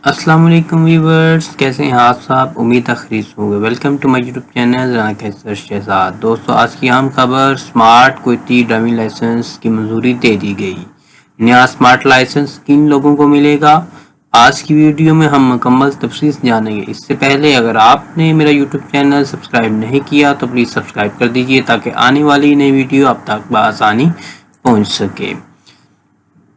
السلام علیکم ویورز، کیسے ہیں آپ سب؟ امید خیریت ہوں گے۔ Welcome to my YouTube channel Rana Qaiser Shahzad. دوستو، آج کی اہم خبر، اسمارٹ کویتی ڈرائیونگ لائسنس کی منظوری دے دی گئی۔ نیا اسمارٹ لائسنس کن لوگوں کو ملے گا؟ آج کی ویڈیو میں ہم مکمل تفصیل جانیں گے۔ اس سے پہلے اگر آپ نے میرا یوٹیوب چینل سبسکرائب نہیں کیا تو پلیز سبسکرائب کر دیجئے تاکہ آنے والی نئی ویڈیو آپ تک بآسانی پہنچ سکے۔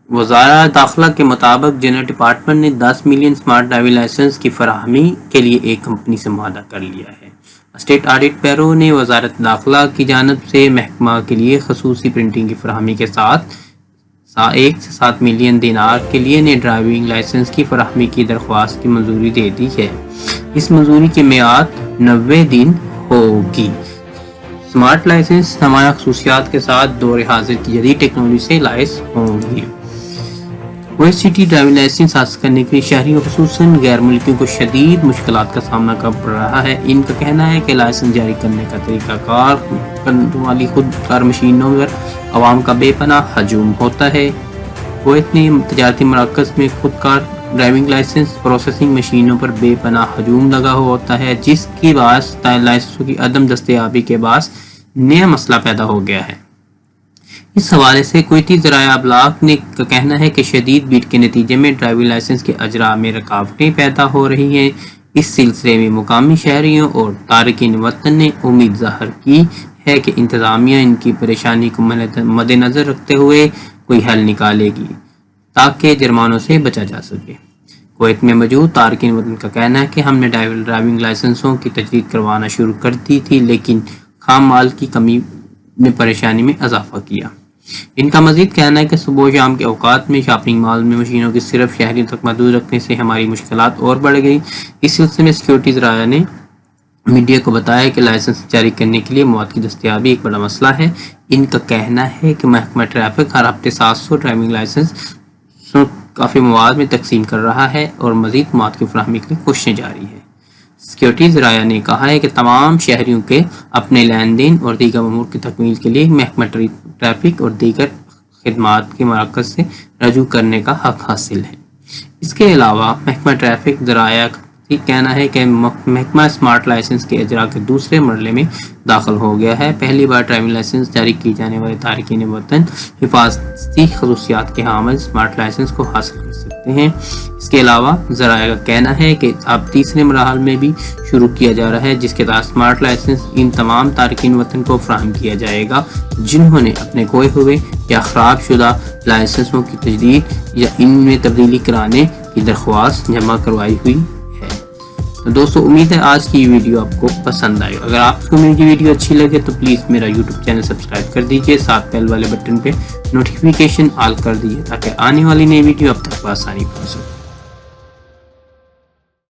وزارت داخلہ کے مطابق جنرل ڈپارٹمنٹ نے 10 ملین اسمارٹ ڈرائیونگ لائسنس کی فراہمی کے لیے ایک کمپنی سے معاہدہ کر لیا ہے۔ اسٹیٹ آڈٹ بیورو نے وزارت داخلہ کی جانب سے محکمہ کے لیے خصوصی پرنٹنگ کی فراہمی کے ساتھ 1 سے 7 ملین دینار کے لیے نئے ڈرائیونگ لائسنس کی فراہمی کی درخواست کی منظوری دے دی ہے۔ اس منظوری کی میعاد 90 دن ہوگی۔ اسمارٹ لائسنس نمایاں خصوصیات کے ساتھ دور حاضر کی جدید ٹیکنالوجی سے لیس ہوں گی۔ کویت سٹی ڈرائیونگ لائسنس حاصل کرنے کے لیے شہریوں خصوصاً غیر ملکیوں کو شدید مشکلات کا سامنا کر پڑ رہا ہے۔ ان کا کہنا ہے کہ لائسنس جاری کرنے کا طریقہ کار کرنے والی خود کار مشینوں پر عوام کا بے پناہ ہجوم ہوتا ہے۔ کویت میں تجارتی مراکز میں خود کار ڈرائیونگ لائسنس پروسیسنگ مشینوں پر بے پناہ ہجوم لگا ہوا ہوتا ہے، جس کی باعث لائسنسوں کی عدم دستیابی کے باعث نیا مسئلہ پیدا ہو گیا ہے۔ اس حوالے سے کویتی ذرائع ابلاغ نے کا کہنا ہے کہ شدید بھیڑ کے نتیجے میں ڈرائیونگ لائسنس کے اجراء میں رکاوٹیں پیدا ہو رہی ہیں۔ اس سلسلے میں مقامی شہریوں اور تارکین وطن نے امید ظاہر کی ہے کہ انتظامیہ ان کی پریشانی کو مد نظر رکھتے ہوئے کوئی حل نکالے گی تاکہ جرمانوں سے بچا جا سکے۔ کویت میں موجود تارکین وطن کا کہنا ہے کہ ہم نے ڈرائیونگ لائسنسوں کی تجدید کروانا شروع کر دی تھی، لیکن خام مال کی کمی نے پریشانی میں اضافہ کیا۔ ان کا مزید کہنا ہے کہ صبح و شام کے اوقات میں شاپنگ مال میں مشینوں کی صرف شہریوں تک محدود رکھنے سے ہماری مشکلات اور بڑھ گئی۔ اس سلسلے میں سیکیورٹی ذرائع نے میڈیا کو بتایا کہ لائسنس جاری کرنے کے لیے مواد کی دستیابی ایک بڑا مسئلہ ہے۔ ان کا کہنا ہے کہ محکمہ ٹریفک ہر ہفتے 700 ڈرائیونگ لائسنس کافی مواد میں تقسیم کر رہا ہے اور مزید مواد کی فراہمی کے لیے کوششیں جاری ہیں۔ سیکیورٹی ذرائع نے کہا ہے کہ تمام شہریوں کے اپنے لین دین اور دیگر امور کی تکمیل کے لیے محکمہ ٹریفک اور دیگر خدمات کے مراکز سے رجوع کرنے کا حق حاصل ہے۔ اس کے علاوہ محکمہ ٹریفک ذرائع کا کہنا ہے کہ محکمہ اسمارٹ لائسنس کے اجراء کے دوسرے مرحلے میں داخل ہو گیا ہے۔ پہلی بار ڈرائیونگ لائسنس جاری کی جانے والے تارکین وطن حفاظتی خصوصیات کے حامل اسمارٹ لائسنس کو حاصل کر سکتے ہیں۔ اس کے علاوہ ذرائع کا کہنا ہے کہ اب تیسرے مرحلے میں بھی شروع کیا جا رہا ہے، جس کے تحت اسمارٹ لائسنس ان تمام تارکین وطن کو فراہم کیا جائے گا جنہوں نے اپنے کھوئے ہوئے یا خراب شدہ لائسنسوں کی تجدید یا ان میں تبدیلی کرانے کی درخواست جمع کروائی ہوئی ہے۔ تو دوستو، امید ہے آج کی ویڈیو آپ کو پسند آئے۔ اگر آپ کو میری ویڈیو اچھی لگے تو پلیز میرا یوٹیوب چینل سبسکرائب کر دیجئے، ساتھ بیل والے بٹن پہ نوٹیفیکیشن آل کر دیجئے تاکہ آنے والی نئی ویڈیو اب تک بآسانی پہنچ سکے۔